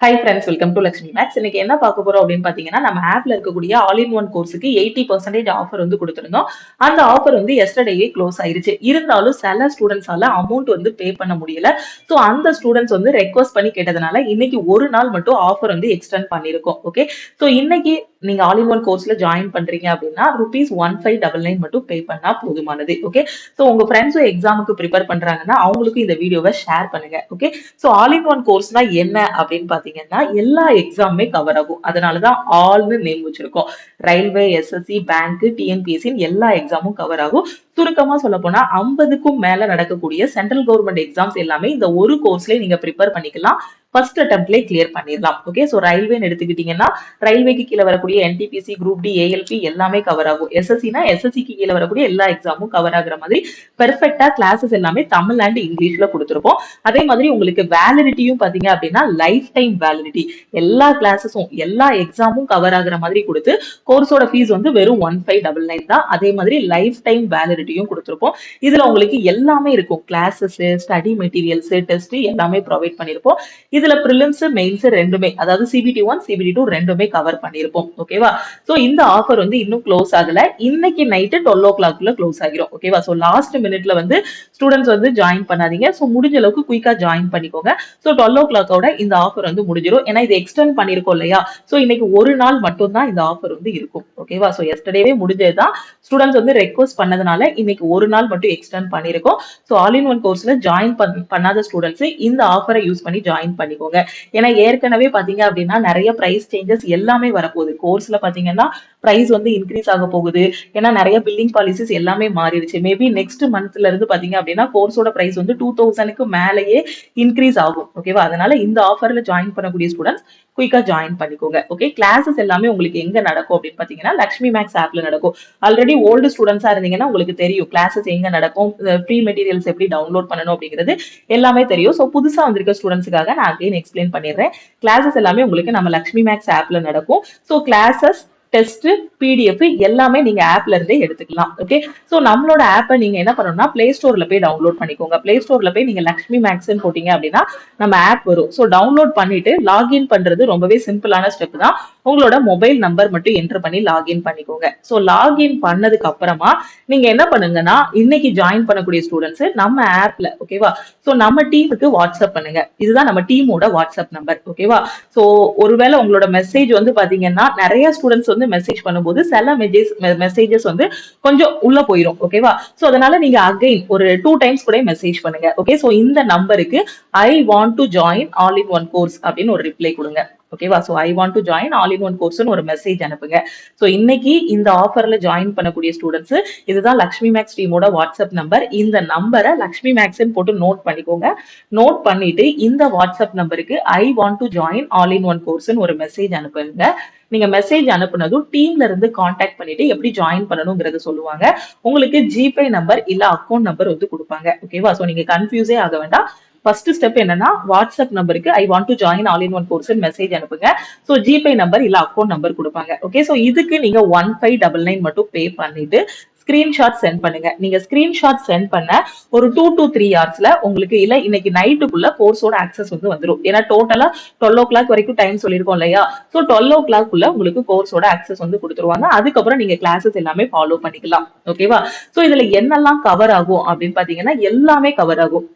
High friends, welcome to Lakshmi Maths. இன்னைக்கு என்ன பார்க்க போறோம் அப்படின்னு பாத்தீங்கன்னா, நம்ம ஆப்ல இருக்கக்கூடிய ஆல் இன் ஒன் கோர்ஸுக்கு 80% ஆஃபர் வந்து கொடுத்திருந்தோம். அந்த ஆஃபர் வந்து எஸ்டர்டேயே க்ளோஸ் ஆயிருச்சு. இருந்தாலும் சில ஸ்டூடெண்ட்ஸால அமௌண்ட் வந்து பே பண்ண முடியல. ஸோ அந்த ஸ்டூடெண்ட்ஸ் வந்து ரெக்வஸ்ட் பண்ணி கேட்டதுனால இன்னைக்கு ஒரு நாள் மட்டும் ஆஃபர் வந்து எக்ஸ்டெண்ட் பண்ணிருக்கோம். ஓகே, ஸோ இன்னைக்கு நீங்க ஆல் இன் ஒன் கோர்ஸ்ல ஜாயின் பண்றீங்க அப்படின்னா ₹1599 மட்டும் பே பண்ணா போதுமானது. ஓகே, ஸோ உங்க ஃப்ரெண்ட்ஸும் எக்ஸாமுக்கு ப்ரிப்பேர் பண்றாங்கன்னா அவங்களுக்கு இந்த வீடியோவை ஷேர் பண்ணுங்க. Okay, so all in one கோர்ஸ்னா என்ன அப்படின்னு பாத்தீங்கன்னா எல்லா எக்ஸாமுமே கவர் ஆகும். அதனாலதான் ஆல்னு நேம் வச்சிருக்கோம். ரயில்வே, எஸ்எஸ்சி, பேங்க், டிஎன்பிஎஸ்சி எல்லா எக்ஸாமும் கவர் ஆகும். சுருக்கமா சொல்ல போனா 50க்கும் மேல நடக்கக்கூடிய சென்ட்ரல் கவர்மெண்ட் எக்ஸாம்ஸ் எல்லாமே இந்த ஒரு கோர்ஸ்லயே நீங்க ப்ரிப்பேர் பண்ணிக்கலாம். ஃபர்ஸ்ட் அட்டெம்ப்ட்லேயே கிளியர் பண்ணிடலாம். ஓகே, ஸோ ரயில்வேன்னு எடுத்துக்கிட்டீங்கன்னா ரயில்வேக்கு கீழே வரக்கூடிய என்டிபிசி, குரூப் டி, ஏஎல்பி எல்லாமே கவர் ஆகும். எஸ்எஸ்சினா எஸ்எஸ்சிக்கு கீழே வரக்கூடிய எல்லா எக்ஸாமும் கவர் ஆகுற மாதிரி பெர்ஃபெக்டா கிளாஸஸ் எல்லாமே தமிழ் அண்ட் இங்கிலீஷ்ல கொடுத்துருப்போம். அதே மாதிரி உங்களுக்கு வேலிடிட்டியும் பாத்தீங்க அப்படின்னா லைஃப் டைம் வேலிடிட்டி, எல்லா கிளாஸஸும் எல்லா எக்ஸாமும் கவர் ஆகுற மாதிரி கொடுத்து கோர்ஸோட ஃபீஸ் வந்து வெறும் 1599 தான். அதே மாதிரி லைஃப் டைம் வேலிடிட்டியும் கொடுத்துருப்போம். இதுல உங்களுக்கு எல்லாமே இருக்கும். கிளாஸஸ், ஸ்டடி மெட்டீரியல்ஸ், டெஸ்ட் எல்லாமே ப்ரொவைட் பண்ணிருப்போம். இதுல ப்ரிலிம்ஸ், மெயின்ஸ் ரெண்டுமே, அதாவது சிபிடி 1 சிபிடி 2 ரெண்டுமே கவர் பண்ணிருப்போம். ஓகேவா, சோ இந்த ஆஃபர் வந்து இன்னும் க்ளோஸ் ஆகல. இன்னைக்கு நைட்டு 12 o'clock க்ளோஸ் ஆகிரும். ஓகேவா, சோ லாஸ்ட் மினிட்ல வந்து ஸ்டூடெண்ட்ஸ் வந்து ஜாயின் பண்ணாதீங்க. சோ முடிஞ்ச அளவுக்கு குயிக்கா ஜாயின் பண்ணிக்கோங்க. சோ 12 o'clock இந்த ஆஃபர் வந்து முடிஞ்சிடும். ஏன்னா இது எக்ஸ்டெண்ட் பண்ணிருக்கோம் இல்லையா, சோ இன்னைக்கு ஒரு நாள் மட்டும் தான் இந்த ஆஃபர் வந்து இருக்கும். ஓகேவா, சோ எஸ்டர்டேவே முடிஞ்சதுதான். ஸ்டூடெண்ட்ஸ் வந்து ரெக்வஸ்ட் பண்ணதுனால இன்னைக்கு ஒரு நாள் மட்டும் எக்ஸ்டெண்ட் பண்ணிருக்கோம். சோ ஆல் இன் ஒன் கோர்ஸ்ல ஜாயின் பண்ணாத ஸ்டூடெண்ட்ஸ் இந்த ஆஃபரை யூஸ் பண்ணி ஜாயின் பண்ணிக்கோங்க. ஏன்னா ஏற்கனவே பாத்தீங்க அப்படின்னா நிறைய பிரைஸ் சேஞ்சஸ் எல்லாமே வரப்போகுது. கோர்ஸ்ல பாத்தீங்கன்னா பிரைஸ் வந்து இன்க்ரீஸ் ஆக போகுது. ஏன்னா நிறைய பில்லிங் பாலிசிஸ் எல்லாமே மாறிடுச்சு. மேபி நெக்ஸ்ட் மந்த்ல இருந்து பாத்தீங்க அப்படின்னா கோர்ஸோட பிரைஸ் வந்து 2000க்கு மேலேயே இன்க்ரீஸ் ஆகும். ஓகேவா, அதனால இந்த ஆஃபர்ல ஜாயின் பண்ணக்கூடிய ஸ்டூடெண்ட்ஸ் குயிக்கா ஜாயின் பண்ணிக்கோங்க. ஓகே, கிளாஸஸ் எல்லாமே உங்களுக்கு எங்க நடக்கும் அப்படின்னு பாத்தீங்கன்னா லக்ஷ்மி மேக்ஸ் ஆப்ல நடக்கும். ஆல்ரெடி ஓல்டு ஸ்டூடெண்ட்ஸா இருந்தீங்கன்னா உங்களுக்கு தெரியும் கிளாஸஸ் எங்க நடக்கும், ஃப்ரீ மெட்டீரியல்ஸ் எப்படி டவுன்லோட் பண்ணணும் அப்படிங்கிறது எல்லாமே தெரியும். ஸோ புதுசா வந்திருக்க ஸ்டூடெண்ட்ஸுக்காக நான் அகைன் எக்ஸ்பிளைன் பண்ணிடுறேன். கிளாஸஸ் எல்லாமே உங்களுக்கு நம்ம லக்ஷ்மி மேக்ஸ் ஆப்ல நடக்கும். ஸோ கிளாஸஸ், டெஸ்ட், பிடிஎஃப் எல்லாமே நீங்க ஆப்ல இருந்தே எடுத்துக்கலாம். ஓகே, சோ நம்மளோட ஆப்பை நீங்க என்ன பண்ணணும்னா பிளே ஸ்டோர்ல போய் டவுன்லோட் பண்ணிக்கோங்க. பிளே ஸ்டோர்ல போய் நீங்க லக்ஷ்மி மேக்ஸ்ன்னு போட்டீங்க அப்படின்னா நம்ம ஆப் வரும். சோ டவுன்லோட் பண்ணிட்டு லாகின் பண்றது ரொம்பவே சிம்பிளான ஸ்டெப் தான். உங்களோட மொபைல் நம்பர் மட்டும் என்டர் பண்ணி லாகின் பண்ணிக்கோங்க. சோ லாகின் பண்ணதுக்கு அப்புறமா நீங்க என்ன பண்ணுங்கன்னா இன்னைக்கு ஜாயின் பண்ணக்கூடிய ஸ்டூடெண்ட்ஸ் நம்ம ஆப்ல, ஓகேவா, சோ நம்ம டீமுக்கு வாட்ஸ்அப் பண்ணுங்க. இதுதான் நம்ம டீமோட வாட்ஸ்அப் நம்பர். ஓகேவா, சோ ஒருவேளை உங்களோட மெசேஜ் வந்து பாத்தீங்கன்னா நிறைய ஸ்டூடெண்ட்ஸ் வந்து மெசேஜ் பண்ணும்போது சில மெசேஜஸ் வந்து கொஞ்சம் உள்ள போயிடும். ஓகேவா, சோ அதனால நீங்க அகைன் ஒரு 2 டைம்ஸ் கூட மெசேஜ் பண்ணுங்க. ஓகே, சோ இந்த நம்பருக்கு I want to join all in one course அப்படின்னு ஒரு ரிப்ளை கொடுங்க. ஓகேவா, so I want to join all in one கோர்ஸ்னு ஒரு மெசேஜ் அனுப்புங்க. சோ இன்னைக்கு இந்த ஆஃபர்ல ஜாயின் பண்ணக்கூடிய ஸ்டூடெண்ட்ஸ் இதுதான் லக்ஷ்மி மேக்ஸ் டீமோட வாட்ஸ்அப் நம்பர். இந்த நம்பரை லக்ஷ்மி மேக்ஸ்ன்னு போட்டு நோட் பண்ணிக்கோங்க. நோட் பண்ணிட்டு இந்த வாட்ஸ்அப் நம்பருக்கு I want to join all in one கோர்ஸ்னு ஒரு மெசேஜ் அனுப்புங்க. நீங்க மெசேஜ் அனுப்புனதும் டீம்ல இருந்து கான்டாக்ட் பண்ணிட்டு எப்படி ஜாயின் பண்ணணும்ங்கறத சொல்லுவாங்க. உங்களுக்கு ஜிபே நம்பர் இல்ல அக்கௌண்ட் நம்பர் வந்து கொடுப்பாங்க. ஓகேவா, சோ நீங்க கன்ஃபியூஸே ஆக வேண்டாம். ஃபர்ஸ்ட் ஸ்டெப் என்னன்னா வாட்ஸ்அப் நம்பருக்கு I want to join all in one course message அனுப்புங்க. சோ ஜிபே நம்பர் இல்ல அக்கௌண்ட் நம்பர் கொடுப்பாங்க. ஓகே, சோ இதுக்கு நீங்க 1599 மட்டும் பே பண்ணிட்டு ஸ்கிரீன்ஷாட் சென்ட் பண்ணுங்க. நீங்க ஸ்கிரீன்ஷாட் சென்ட் பண்ண ஒரு 2 to 3 ஹவர்ஸ்ல உங்களுக்கு இல்ல இன்னைக்கு நைட்டுக்குள்ள கோர்ஸோட ஆக்சஸ் வந்து வந்துடும். ஏன்னா டோட்டலா 12 o'clock வரைக்கும் டைம் சொல்லியிருக்கோம் இல்லையா, சோ 12 o'clock உங்களுக்கு கோர்ஸோட ஆக்சஸ் வந்து கொடுத்துருவாங்க. அதுக்கப்புறம் நீங்க கிளாஸஸ் எல்லாமே ஃபாலோ பண்ணிக்கலாம். ஓகேவா, சோ இதுல என்னெல்லாம் கவர் ஆகும் அப்படின்னு பாத்தீங்கன்னா எல்லாமே கவர் ஆகும்.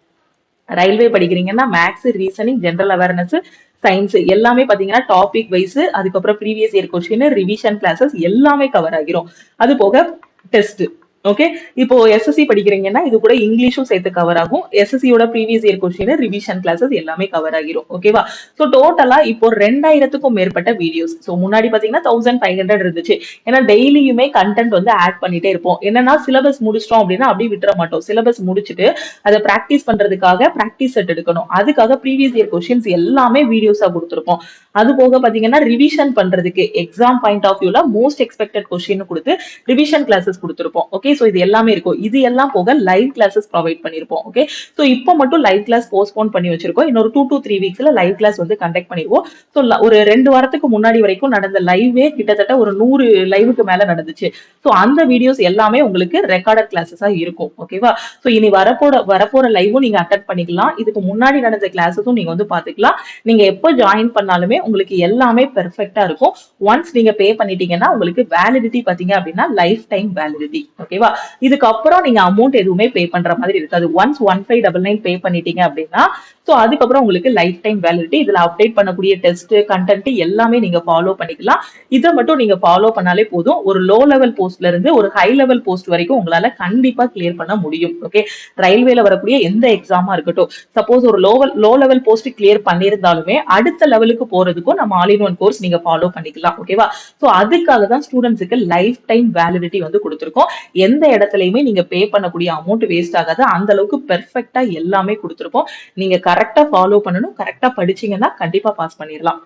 ரயில்வே படிக்கிறீங்கன்னா maths, reasoning, general awareness, science எல்லாமே பாத்தீங்கன்னா டாபிக் வைஸ், அதுக்கப்புறம் previous year question, revision classes எல்லாமே கவர் ஆகிரும். அது போக டெஸ்ட். ஓகே, இப்போ எஸ்எஸ்சி படிக்கிறீங்கன்னா இது கூட இங்கிலீஷும் சேர்த்து கவர் ஆகும். எஸ்எஸ்சியோட previous year question, revision classes எல்லாமே கவர் ஆகிரும். ஓகேவா, சோ டோட்டலா இப்போ 2000க்கும் மேற்பட்ட வீடியோஸ். சோ முன்னாடி பாத்தீங்கன்னா 1500 இருந்துச்சு. ஏன்னா டெய்லியுமே கண்டென்ட் வந்து ஆட் பண்ணிட்டே இருப்போம். என்னன்னா சிலபஸ் முடிச்சிட்டோம் அப்படின்னா அப்படியே விட்டுற மாட்டோம். சிலபஸ் முடிச்சுட்டு அதை பிராக்டிஸ் பண்றதுக்காக பிராக்டிஸ் செட் எடுக்கணும். அதுக்காக ப்ரீவியஸ் இயர் கொஸ்டின்ஸ் எல்லாமே வீடியோஸா கொடுத்துருப்போம். அது போக பாத்தீங்கன்னா ரிவிஷன் பண்றதுக்கு எக்ஸாம் பாயிண்ட் ஆஃப் வியூல மோஸ்ட் எக்ஸ்பெக்டட் கொஸ்டின் கொடுத்து ரிவிஷன் கிளாஸஸ் கொடுத்துருப்போம். ஓகே, சோ இது எல்லாமே இருக்கும். இது எல்லாம் போக லைவ் கிளாஸஸ் ப்ரொவைட் பண்ணிருப்போம். ஓகே, சோ இப்போ மட்டும் லைவ் கிளாஸ் போஸ்ட்போன் பண்ணி வச்சிருக்கோம். இன்னொரு 2 to 3 வீக்ஸ்ல லைவ் கிளாஸ் வந்து கண்டக்ட் பண்ணிடுவோம். சோ ஒரு 2 வாரத்துக்கு முன்னாடி வரைக்கும் நடந்த லைவே கிட்டத்தட்ட ஒரு 100 லைவுக்கு மேல நடந்துச்சு. சோ அந்த வீடியோஸ் எல்லாமே உங்களுக்கு ரெக்கார்டட் கிளாஸஸா இருக்கும். ஓகேவா, சோ இனி வரப்போற லைவும் நீங்க அட்டெண்ட் பண்ணிக்கலாம். இதுக்கு முன்னாடி நடந்த கிளாஸஸும் நீங்க வந்து பாத்துக்கலாம். நீங்க எப்போ ஜாயின் பண்ணாலுமே உங்களுக்கு எல்லாமே பெர்ஃபெக்ட்டா இருக்கும். ஒன்ஸ் நீங்க பே பண்ணிட்டீங்கன்னா உங்களுக்கு வேலிடிட்டி பாத்தீங்க அப்படின்னா லைஃப் டைம் வேலிடிட்டி. ஓகேவா, இதுக்கப்புறம் நீங்க அமௌண்ட் எதுவுமே பே பண்ற மாதிரி இருக்காது. ஒன்ஸ் 1599 பே பண்ணிட்டீங்க அப்படின்னா சோ அதுக்கப்புறம் உங்களுக்கு லைஃப் டைம் வேலிடிட்டி. இதுல அப்டேட் பண்ணக்கூடிய டெஸ்ட் கண்டென்ட் எல்லாமே நீங்க ஃபாலோ பண்ணிக்கலாம். இதை மட்டும் நீங்க ஃபாலோ பண்ணாலே போதும். ஒரு லோ லெவல் போஸ்ட்ல இருந்து ஒரு ஹை லெவல் போஸ்ட் வரைக்கும் உங்களால கண்டிப்பா கிளியர் பண்ண முடியும். ஓகே, ரயில்வேல வரக்கூடிய எந்த எக்ஸாமா இருக்கட்டும், சப்போஸ் ஒரு லோ லெவல் போஸ்ட் கிளியர் பண்ணியிருந்தாலுமே அடுத்த லெவலுக்கு போறதுக்கும் நம்ம ஆல் இன் ஒன் கோர்ஸ் நீங்க ஃபாலோ பண்ணிக்கலாம். ஓகேவா, சோ அதுக்காக தான் ஸ்டூடெண்ட்ஸுக்கு லைஃப் டைம் வேலிடிட்டி வந்து கொடுத்திருக்கோம். எந்த இடத்துலயுமே நீங்க பே பண்ணக்கூடிய அமௌண்ட் வேஸ்ட் ஆகாது. அந்த அளவுக்கு பெர்ஃபெக்ட்டா எல்லாமே கொடுத்திருப்போம். நீங்க கரெக்டா ஃபாலோ பண்ணணும். கரெக்டா படிச்சீங்கன்னா கண்டிப்பா பாஸ் பண்ணிடலாம்.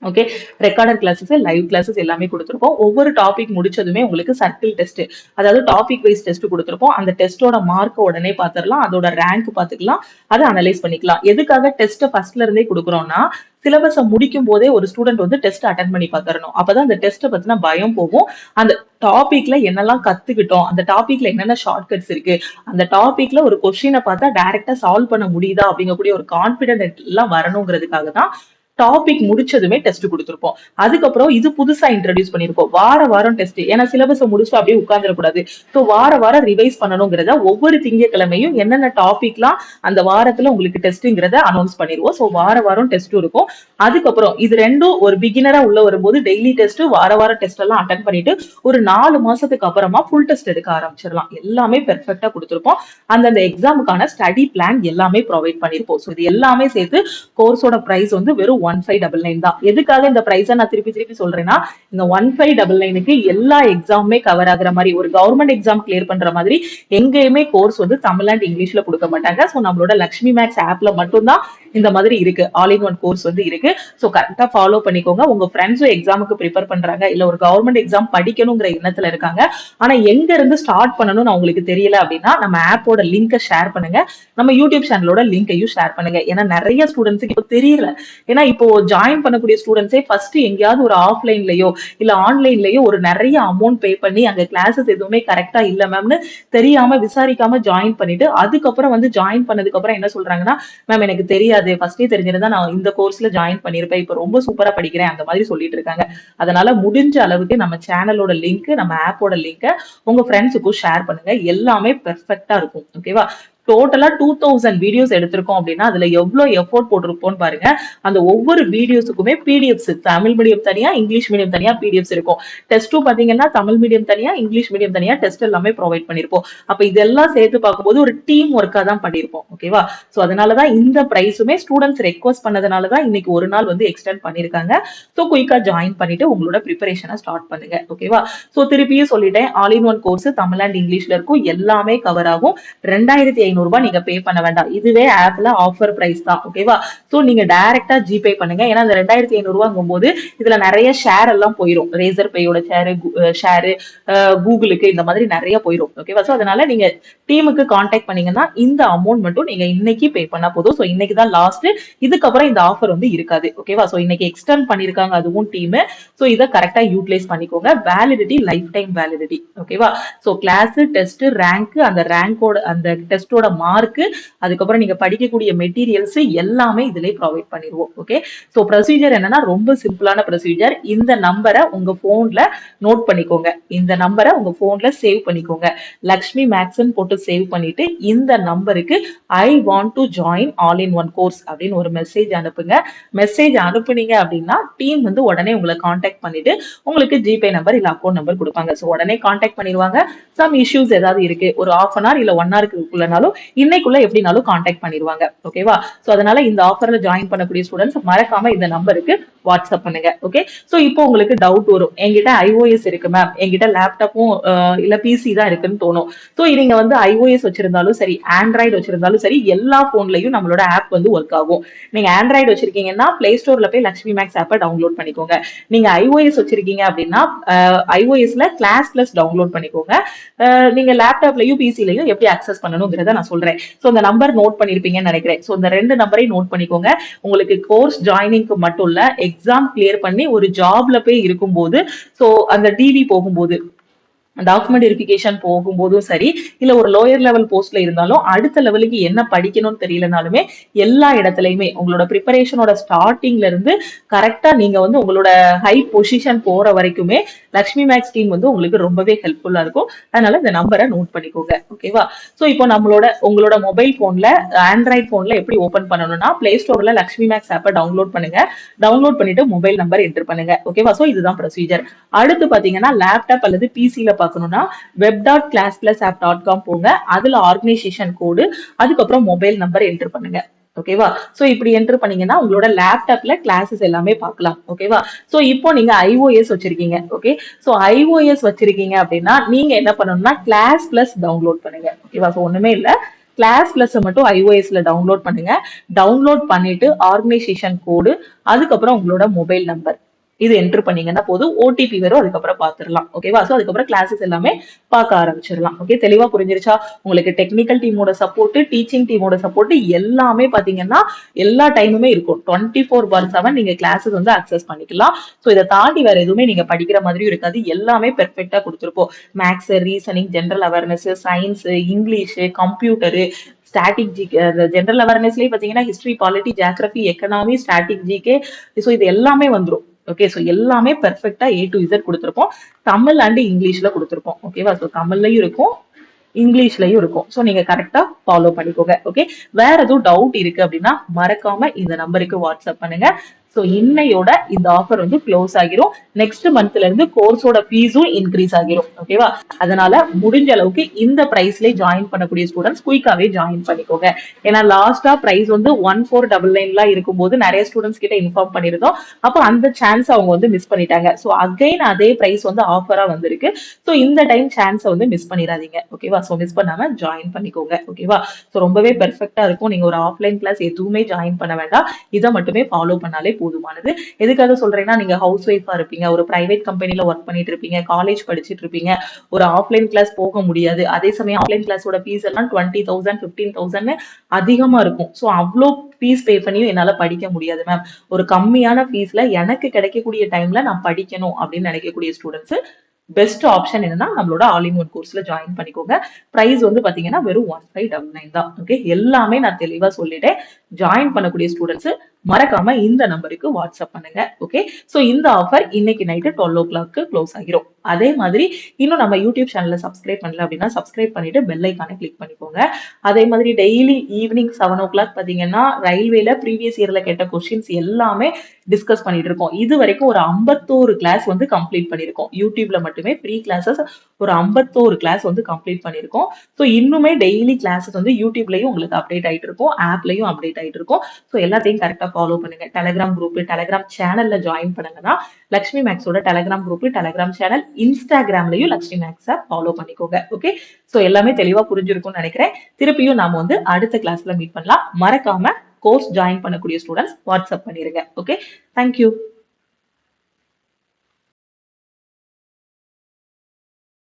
Okay, recorder classes, live classes எல்லாமே கொடுத்துருப்போம். ஒவ்வொரு டாபிக் முடிச்சதுமே உங்களுக்கு சர்க்கிள் டெஸ்ட், அதாவது டாபிக் வைஸ் டெஸ்ட் கொடுத்துருப்போம். அந்த டெஸ்டோட மார்க் உடனே பார்த்துடலாம், அதோட ரேங்க் பார்த்துக்கலாம், அதை அனலைஸ் பண்ணிக்கலாம். எதுக்காக டெஸ்ட் ஃபர்ஸ்ட்ல இருந்தே கொடுக்குறோம்னா, சிலபஸை முடிக்கும் போதே ஒரு ஸ்டூடெண்ட் வந்து டெஸ்ட் அட்டன் பண்ணி பார்த்துடணும். அப்பதான் அந்த டெஸ்ட்டை பத்தின பயம் போகும். அந்த டாபிக்ல என்னெல்லாம் கத்துக்கிட்டோம், அந்த டாபிக்ல என்னென்ன ஷார்ட்கட்ஸ் இருக்கு, அந்த டாபிக்ல ஒரு கொஸ்டினை பார்த்தா டைரக்டா சால்வ் பண்ண முடியுதா அப்படிங்கக்கூடிய ஒரு கான்பிடென்ட் எல்லாம் வரணுங்கிறதுக்காக தான் டாபிக் முடிச்சதுமே டெஸ்ட் கொடுத்துருப்போம். அதுக்கப்புறம் இது புதுசா இன்ட்ரடியூஸ் பண்ணிருப்போம், வார வாரம் டெஸ்ட். ஏன்னா சிலபஸ் முடிச்சுட்டு அப்படியே உட்கார்ந்துடக்கூடாது. ஸோ வார வாரம் ரிவைஸ் பண்ணணுங்கிறத ஒவ்வொரு திங்கட்கிழமையும் என்னென்ன டாபிக்லாம் அந்த வாரத்துல உங்களுக்கு டெஸ்ட்ங்கிறத அனௌன்ஸ் பண்ணிடுவோம். ஸோ வார வாரம் டெஸ்ட் இருக்கும். அதுக்கப்புறம் இது ரெண்டும் ஒரு பிகினரா உள்ள வரும்போது டெய்லி டெஸ்ட், வார வாரம் டெஸ்ட் எல்லாம் அட்டன் பண்ணிட்டு ஒரு 4 மாசத்துக்கு அப்புறமா ஃபுல் டெஸ்ட் எடுக்க ஆரம்பிச்சிடலாம். எல்லாமே பெர்ஃபெக்டா கொடுத்துருப்போம். அந்தந்த எக்ஸாமுக்கான ஸ்டடி பிளான் எல்லாமே ப்ரொவைட் பண்ணிருப்போம். ஸோ இது எல்லாமே சேர்த்து கோர்ஸோட பிரைஸ் வந்து வெறும் 1599 தான். எதுக்காக இந்த பிரைஸை நான் திருப்பி திருப்பி சொல்றேன்னா, இந்த 1599க்கு எல்லா எக்ஸாமுமே கவர் ஆகுற மாதிரி, ஒரு கவர்மெண்ட் எக்ஸாம் கிளியர் பண்ற மாதிரி எங்கேயுமே கோர்ஸ் வந்து தமிழ் அண்ட் இங்கிலீஷ்ல கொடுக்க மாட்டாங்க. ஸோ நம்மளோட லக்ஷ்மி மேக்ஸ் ஆப்ல மட்டும்தான் இந்த மாதிரி இருக்கு, ஆல் இன் ஒன் கோர்ஸ் வந்து இருக்கு. ஸோ கரெக்டா ஃபாலோ பண்ணிக்கோங்க. உங்க ஃப்ரெண்ட்ஸும் எக்ஸாமுக்கு ப்ரிப்பேர் பண்றாங்க, இல்ல ஒரு கவர்மெண்ட் எக்ஸாம் படிக்கணுங்கிற எண்ணத்துல இருக்காங்க, ஆனா எங்க இருந்து ஸ்டார்ட் பண்ணணும்னு அவங்களுக்கு தெரியல அப்படின்னா நம்ம ஆப்போட லிங்கை ஷேர் பண்ணுங்க, நம்ம யூடியூப் சேனலோட லிங்கையும் ஷேர் பண்ணுங்க. ஏன்னா நிறைய ஸ்டூடெண்ட்ஸுக்கு இப்போ தெரியல. ஏன்னா இப்போ ஜாயின் பண்ணக்கூடிய ஸ்டூடெண்ட்ஸே ஃபர்ஸ்ட் எங்கேயாவது ஒரு ஆஃப்லைன்லயோ இல்ல ஆன்லைன்லயோ ஒரு நிறைய அமௌண்ட் பே பண்ணி அங்க கிளாஸஸ் எதுவுமே கரெக்டா இல்ல மேம்னு தெரியாம விசாரிக்காம ஜாயின் பண்ணிட்டு அதுக்கப்புறம் வந்து ஜாயின் பண்ணதுக்கு அப்புறம் என்ன சொல்றாங்கன்னா, மேம் எனக்கு தெரியாது, ஃபர்ஸ்டே தெரிஞ்சிருந்தா நான் இந்த கோர்ஸ்ல ஜாயின் பண்ணிருப்பேன், இப்ப ரொம்ப சூப்பரா படிக்கிறேன், அந்த மாதிரி சொல்லிட்டு இருக்காங்க. அதனால முடிஞ்ச அளவுக்கு நம்ம சேனலோட லிங்க், நம்ம ஆப்போட லிங்க் உங்க ஃப்ரெண்ட்ஸுக்கும் ஷேர் பண்ணுங்க. எல்லாமே பெர்ஃபெக்ட்டா இருக்கும். ஓகேவா, டோட்டலா 2000 வீடியோஸ் எடுத்திருக்கோம் அப்படின்னா அதுல எவ்வளவு எஃபோர்ட் போட்டிருப்போம்னு பாருங்க. அந்த ஒவ்வொரு வீடியோஸுக்குமே பிடிஎஃப்ஸ், தமிழ் மீடியம் தனியா இங்கிலீஷ் மீடியம் தனியா பிடிஎஃப்ஸ் இருக்கும். டெஸ்ட்டும் பாத்தீங்கன்னா தமிழ் மீடியம் தனியா இங்கிலீஷ் மீடியம் தனியா டெஸ்ட் எல்லாமே ப்ரொவைட் பண்ணிருப்போம். அப்ப இதெல்லாம் சேர்த்து பார்க்கும்போது ஒரு டீம் ஒர்க்கா தான் பண்ணிருப்போம். ஓகேவா, சோ அதனாலதான் இந்த பிரைஸுமே ஸ்டூடெண்ட்ஸ் ரெக்வஸ்ட் பண்ணதுனாலதான் இன்னைக்கு ஒரு நாள் வந்து எக்ஸ்டெண்ட் பண்ணிருக்காங்க. சோ குயிக்கா ஜாயின் பண்ணிட்டு உங்களோட ப்ரிப்பரேஷனை ஸ்டார்ட் பண்ணுங்க. ஓகேவா, சோ திருப்பியும் சொல்லிட்டேன், all in one course Tamil and இங்கிலீஷ்ல இருக்கும், எல்லாமே கவர் ஆகும். 2500 ரூபாய் நீங்க பே பண்ண வேண்டாம். இதுவே ஆப்ல ஆஃபர் பிரைஸ் தான். ஓகேவா, சோ நீங்க டைரக்டா ஜிபே பண்ணுங்க. ஏன்னா இந்த 2500 ரூபாங்கும் போது இதுல நிறைய ஷேர் எல்லாம் போயிடும். ரேசர் பேயோட ஷேரு, கூகுளுக்கு இந்த மாதிரி நிறைய போயிடும். ஓகேவா, சோ அதனால நீங்க டீமுக்கு கான்டாக்ட் பண்ணீங்கன்னா இந்த அமௌண்ட் மட்டும் நீங்க இன்னைக்கு பே பண்ணா போதும். சோ இன்னைக்கு தான் லாஸ்ட், இதுக்கப்புறம் இந்த ஆஃபர் வந்து இருக்காது. ஓகேவா, சோ இன்னைக்கு எக்ஸ்டெண்ட் பண்ணிருக்காங்க அதுவும் டீம். சோ இதை கரெக்டா யூட்டிலைஸ் பண்ணிக்கோங்க. Validity life time validity. ஓகேவா, சோ கிளாஸ், டெஸ்ட், ரேங்க், அந்த ரேங்கோட அந்த டெஸ்டோட மார்க், அதுக்கப்புறம் நீங்க படிக்கக்கூடிய மெட்டீரியல்ஸ் எல்லாமே இதுலயே ப்ரொவைட் பண்ணிடுவோம். ஓகே, சோ ப்ரொசீஜர் என்னன்னா ரொம்ப சிம்பிளான ப்ரொசீஜர். இந்த நம்பரை உங்க போன்ல நோட் பண்ணிக்கோங்க, இந்த நம்பரை உங்க போன்ல சேவ் பண்ணிக்கோங்க. லக்ஷ்மி மேக்ஸ்ன்னு போட்டு சேவ் பண்ணிட்டு இந்த நம்பருக்கு I want to join all in one course அப்படின்னு ஒரு மெசேஜ் அனுப்புங்க. மெசேஜ் அனுப்புனீங்க அப்படின்னா டீம் வந்து உடனே உங்களை கான்டாக்ட் பண்ணிட்டு உங்களுக்கு ஜிபே நம்பர் இல்ல அக்கௌண்ட் நம்பர் கொடுப்பாங்க. ஸோ உடனே கான்டாக்ட் பண்ணிடுவாங்க. சம் இஷ்யூஸ் ஏதாவது இருக்கு, ஒரு half an hour இல்ல 1 hourக்குள்ளனாலும் இருந்தாலும் இன்னைக்குள்ள எப்படினாலும் கான்டாக்ட் பண்ணிடுவாங்க. ஓகேவா? சோ அதனால இந்த ஆஃபர்ல ஜாயின் பண்ணக்கூடிய ஸ்டூடெண்ட்ஸ் மறக்காம இந்த நம்பருக்கு வாட்ஸ்அப் பண்ணுங்க. ஓகே, சோ இப்போ உங்களுக்கு டவுட் வரும், என்கிட்ட iOS இருக்கு மேம், என்கிட்ட லேப்டாப்பும் இல்ல பிசி தான் இருக்குன்னு தோணும். சோ நீங்க வந்து iOS வச்சிருந்தாலும் சரி, ஆண்ட்ராய்டு வச்சிருந்தாலும் சரி, எல்லா போன்லயும் நம்மளோட ஆப் வந்து ஒர்க் ஆகும். நீங்க ஆண்ட்ராய்டு வச்சிருக்கீங்கன்னா பிளே ஸ்டோர்ல போய் லக்ஷ்மி மேக்ஸ் ஆப்பை டவுன்லோட் பண்ணிக்கோங்க. நீங்க iOS வச்சிருக்கீங்க அப்படின்னா iOSல கிளாஸ் பிளஸ் டவுன்லோட் பண்ணிக்கோங்க. நீங்க லேப்டாப்லயும் பிசிலையும் எப்படி அக்சஸ் பண்ணணுங்கிறத நான் சொல்றேன். சோ இந்த நம்பர் நோட் பண்ணிருப்பீங்கன்னு நினைக்கிறேன். சோ இந்த 2 நம்பரையும் நோட் பண்ணிக்கோங்க. உங்களுக்கு கோர்ஸ் ஜாயினிங்க்கு மட்டும் இல்ல, எக்ஸாம் கிளியர் பண்ணி ஒரு ஜாப்ல போய் இருக்கும்போது, சோ அந்த டிவி போகும்போது, டாக்குமெண்ட் வெரிஃபிகேஷன் போகும்போதும் சரி, இல்ல ஒரு லோயர் லெவல் போஸ்ட்ல இருந்தாலும் அடுத்த லெவலுக்கு என்ன படிக்கணும்னு தெரியலனாலுமே எல்லா இடத்துலயுமே உங்களோட ப்ரிப்பரேஷனோட ஸ்டார்டிங்ல இருந்து கரெக்டா நீங்க வந்து உங்களோட ஹை பொசிஷன் போற வரைக்குமே லக்ஷ்மி மேக்ஸ் டீம் வந்து உங்களுக்கு ரொம்பவே ஹெல்ப்ஃபுல்லா இருக்கும். அதனால இந்த நம்பரை நோட் பண்ணிக்கோங்க. ஓகேவா? சோ இப்போ உங்களோட மொபைல் போன்ல, ஆண்ட்ராய்ட் போன்ல எப்படி ஓபன் பண்ணணும்னா, பிளே ஸ்டோர்ல லக்ஷ்மி மேக்ஸ் ஆப்பை டவுன்லோட் பண்ணுங்க. டவுன்லோட் பண்ணிட்டு மொபைல் நம்பர் என்டர் பண்ணுங்க. ஓகேவா? சோ இதுதான் ப்ரொசீஜர். அடுத்து பாத்தீங்கன்னா லேப்டாப் அல்லது பிசில பார்க்கணும்னா web.classplasapp.com போங்க. அதுல ஆர்கனைசேஷன் கோடு, அதுக்கப்புறம் மொபைல் நம்பர் என்டர் பண்ணுங்க. ஓகேவா? சோ இப்படி என்டர் பண்ணீங்கன்னா உங்களோட லேப்டாப்ல கிளாஸஸ் எல்லாமே பார்க்கலாம். ஓகேவா? சோ இப்போ நீங்க iOS வச்சிருக்கீங்க. ஓகே, சோ iOS வச்சிருக்கீங்க அப்படின்னா நீங்க என்ன பண்ணணும்னா கிளாஸ் பிளஸ் டவுன்லோட் பண்ணுங்க. ஓகேவா? சோ ஒண்ணுமே இல்ல, கிளாஸ் பிளஸ் மட்டும் iOSல டவுன்லோட் பண்ணுங்க. டவுன்லோட் பண்ணிட்டு ஆர்கனைசேஷன் கோடு, அதுக்கப்புறம் உங்களோட மொபைல் நம்பர் இது என்டர் பண்ணீங்கன்னா போதும், ஓடிபி வரும், அதுக்கப்புறம் பாத்துடலாம். ஓகேவா? சோ அதுக்கப்புறம் கிளாஸஸ் எல்லாமே பார்க்க ஆரம்பிச்சிடலாம். ஓகே, தெளிவா புரிஞ்சிருச்சா? உங்களுக்கு டெக்னிக்கல் டீமோட சப்போர்ட், டீச்சிங் டீமோட சப்போர்ட் எல்லாமே பாத்தீங்கன்னா எல்லா டைமுமே இருக்கும். 24/7 நீங்க கிளாஸஸ் வந்து அக்சஸ் பண்ணிக்கலாம். சோ இதை தாண்டி வேற எதுவுமே நீங்க படிக்கிற மாதிரியும் இருக்காது. எல்லாமே பெர்ஃபெக்ட்டா கொடுத்துருப்போம். Maths, reasoning, general awareness, science, English, computer, static GK, general அவேர்னஸ்லயே பாத்தீங்கன்னா history, polity, geography, economy, static GK, so இது எல்லாமே வந்துரும். ஓகே, சோ எல்லாமே பெர்ஃபெக்ட்டா A to Z கொடுத்திருப்போம். தமிழ் அண்ட் இங்கிலீஷ்ல கொடுத்திருப்போம். ஓகேவா? சோ தமிழ்லயும் இருக்கும், இங்கிலீஷ்லயும் இருக்கும். சோ நீங்க கரெக்டா ஃபாலோ பண்ணிக்கோங்க. ஓகே, வேற எதுவும் டவுட் இருக்கு அப்படின்னா மறக்காம இந்த நம்பருக்கு வாட்ஸ்அப் பண்ணுங்க. சோ இன்னையோட இந்த ஆஃபர் வந்து க்ளோஸ் ஆகிரும். நெக்ஸ்ட் மந்த்ல இருந்து கோர்ஸோட ஃபீஸும் இன்க்ரீஸ் ஆகிரும். ஓகேவா? அதனால முடிஞ்ச அளவுக்கு இந்த பிரைஸ்ல ஜாயின் பண்ணக்கூடிய ஸ்டூடெண்ட்ஸ் குயிக்காவே ஜாயின் பண்ணிக்கோங்க. ஏன்னா லாஸ்டா பிரைஸ் வந்து 1499 இருக்கும்போது நிறைய ஸ்டூடெண்ட்ஸ் கிட்ட இன்ஃபார்ம் பண்ணிருந்தோம். அப்போ அந்த சான்ஸ் அவங்க வந்து மிஸ் பண்ணிட்டாங்க. சோ அகைன் அதே பிரைஸ் வந்து ஆஃபரா வந்திருக்கு. சோ இந்த டைம் சான்ஸை வந்து மிஸ் பண்ணிடாதீங்க. ஓகேவா? சோ மிஸ் பண்ணாம ஜாயின் பண்ணிக்கோங்க. ஓகேவா? சோ ரொம்பவே பெர்ஃபெக்ட்டா இருக்கும். நீங்க ஒரு ஆஃப்லைன் கிளாஸ் எதுவுமே ஜாயின் பண்ண வேண்டாம். இதை மட்டுமே ஃபாலோ பண்ணாலே போதுமானது. எதுக்காக சொல்றேன்னா, நீங்க ஹவுஸ் ஒய்ஃபா இருப்பீங்க, ஒரு பிரைவேட் கம்பெனில ஒர்க் பண்ணிட்டு இருப்பீங்க, காலேஜ் படிச்சிட்டு இருப்பீங்க, ஒரு ஆஃப்லைன் கிளாஸ் போக முடியாது. அதே சமயம் ஆஃப்லைன் கிளாஸோட ஃபீஸ் எல்லாம் 20,000 15,000 அதிகமா இருக்கும். சோ அவ்வளோ ஃபீஸ் பே பண்ணியும் என்னால படிக்க முடியாது மேம், ஒரு கம்மியான ஃபீஸ்ல எனக்கு கிடைக்கக்கூடிய டைம்ல நான் படிக்கணும் அப்படின்னு நினைக்கக்கூடிய ஸ்டூடெண்ட்ஸ் பெஸ்ட் ஆப்ஷன் என்னன்னா நம்மளோட ஆல் இன் ஒன் கோர்ஸ்ல ஜாயின் பண்ணிக்கோங்க. பிரைஸ் வந்து பாத்தீங்கன்னா வெறும் 1599 தான். ஓகே, எல்லாமே நான் தெளிவா சொல்லிட்டேன். ஜாயின் பண்ணக்கூடிய ஸ்டூடெண்ட்ஸ் மறக்காம இந்த நம்பருக்கு வாட்ஸ்அப் பண்ணுங்க. ஓகே, சோ இந்த ஆஃபர் இன்னைக்கு நைட்டு 12 o'clock க்ளோஸ் ஆகிரும். அதே மாதிரி இன்னும் நம்ம யூடியூப் சேனல்ல சப்ஸ்கிரைப் பண்ணல அப்படின்னா சப்ஸ்கிரைப் பண்ணிட்டு பெல் ஐக்கானை கிளிக் பண்ணிக்கோங்க. அதே மாதிரி டெய்லி ஈவினிங் 7 o'clock பாத்தீங்கன்னா ரயில்வேல ப்ரீவியஸ் இயர்ல கேட்ட கொஸ்டின்ஸ் எல்லாமே டிஸ்கஸ் பண்ணிட்டு இருக்கோம். இது வரைக்கும் ஒரு 51 கிளாஸ் வந்து கம்ப்ளீட் பண்ணிருக்கோம். யூடியூப்ல மட்டுமே ஃப்ரீ கிளாஸஸ் ஒரு 51 கிளாஸ் வந்து கம்ப்ளீட் பண்ணிருக்கோம். ஸோ இன்னுமே டெய்லி கிளாஸஸ் வந்து யூடியூப்லயும் உங்களுக்கு அப்டேட் ஆயிட்டு இருக்கும், ஆப்லயும் அப்டேட் ஆயிட்டு இருக்கும். ஸோ எல்லாத்தையும் கரெக்டா ஃபாலோ பண்ணுங்க. டெலிகிராம் குரூப், டெலிகிராம் சேனல்ல ஜாயின் பண்ணுங்கன்னா லக்ஷ்மி மேக்ஸோட டெலிகிராம் குரூப், டெலிகிராம் சேனல், இன்ஸ்டாகிராம்லயும் லக்ஷ்மி மேக்ஸை ஃபாலோ பண்ணிக்கோங்க. ஓகே, ஸோ எல்லாமே தெளிவா புரிஞ்சிருக்கும்னு நினைக்கிறேன். திருப்பியும் நாம வந்து அடுத்த கிளாஸ்ல மீட் பண்ணலாம். மறக்காம கோர்ஸ் ஜாயின் பண்ணக்கூடிய ஸ்டூடெண்ட்ஸ் வாட்ஸ்அப் பண்ணிருங்க. Okay, thank you.